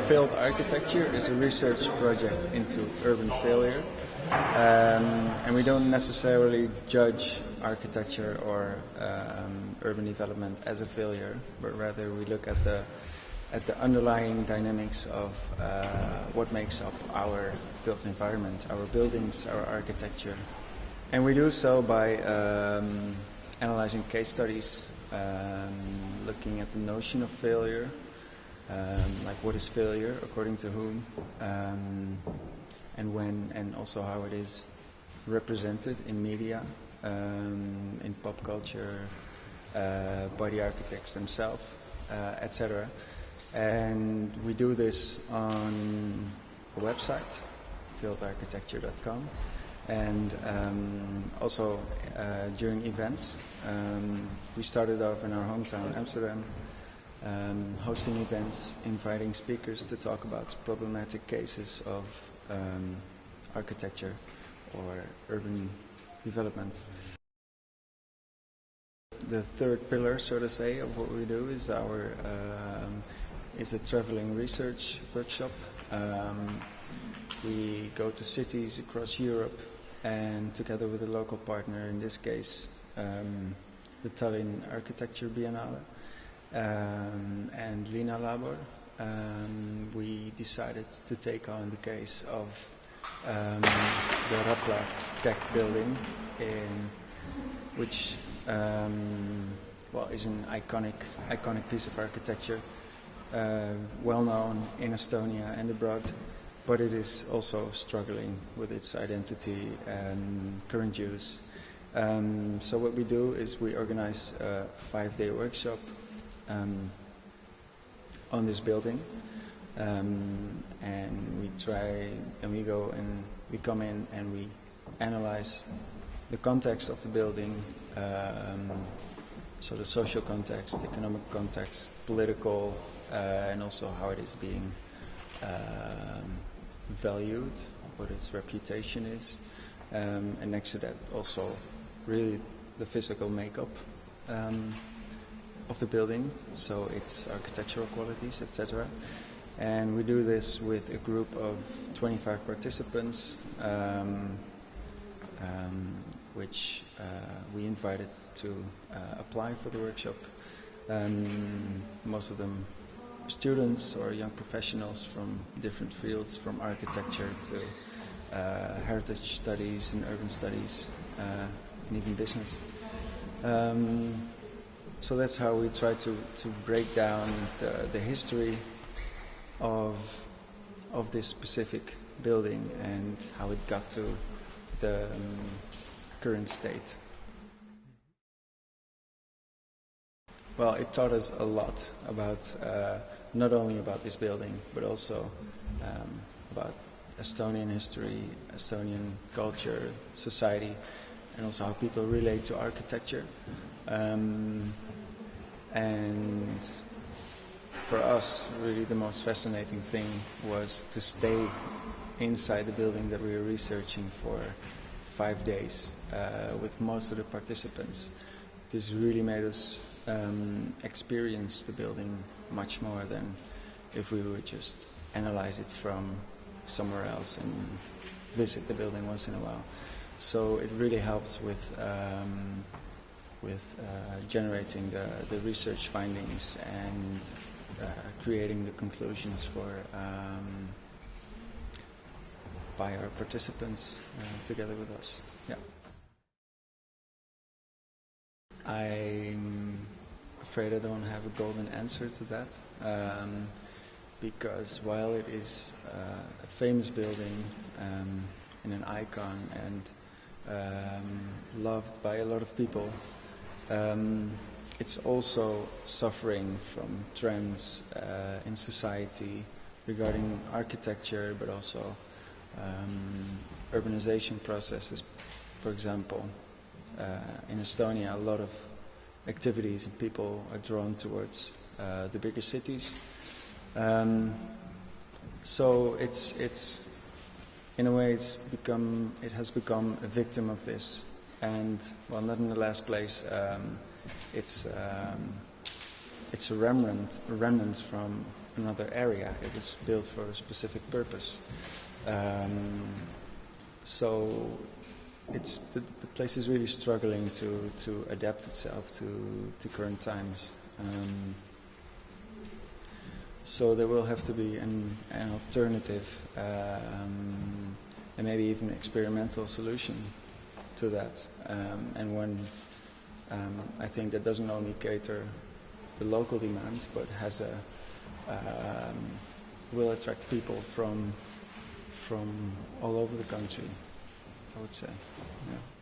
Failed architecture is a research project into urban failure, and we don't necessarily judge architecture or urban development as a failure, but rather we look at the underlying dynamics of what makes up our built environment, our buildings, our architecture. And we do so by analyzing case studies, looking at the notion of failure, like what is failure, according to whom, and when, and also how it is represented in media, in pop culture, by the architects themselves, etc. And we do this on a website, failedarchitecture.com, and also during events. We started off in our hometown, Amsterdam, hosting events, inviting speakers to talk about problematic cases of architecture or urban development. The third pillar, so to say, of what we do is our is a traveling research workshop. We go to cities across Europe, and together with a local partner, in this case the Tallinn Architecture Biennale and Lina Labor, we decided to take on the case of the Rapla KEK building, which is an iconic piece of architecture, well known in Estonia and abroad, but it is also struggling with its identity and current use. So what we do is we organize a 5-day workshop on this building, and we come in and we analyze the context of the building, so the social context, economic context, political, and also how it is being valued, what its reputation is, and next to that also really the physical makeup of the building, so its architectural qualities, etc. And we do this with a group of 25 participants, which we invited to apply for the workshop. Most of them students or young professionals from different fields, from architecture to heritage studies and urban studies, and even business. So that's how we try to break down the history of this specific building and how it got to the current state. Well, it taught us a lot about not only about this building, but also about Estonian history, Estonian culture, society, and also how people relate to architecture. And for us, really the most fascinating thing was to stay inside the building that we were researching for 5 days with most of the participants. This really made us experience the building much more than if we would just analyze it from somewhere else and visit the building once in a while. So it really helped with generating the research findings and creating the conclusions by our participants together with us. Yeah. I'm afraid I don't have a golden answer to that, because while it is a famous building and an icon and loved by a lot of people, it's also suffering from trends in society regarding architecture, but also urbanization processes. For example, in Estonia, a lot of activities and people are drawn towards the bigger cities. So it's in a way it has become a victim of this, and well, not in the last place. It's a remnant from another area. It is built for a specific purpose. So the place is really struggling to adapt itself to current times. So there will have to be an alternative and maybe even experimental solution to that, and one I think that doesn't only cater the local demands, but has will attract people from all over the country, I would say. Yeah.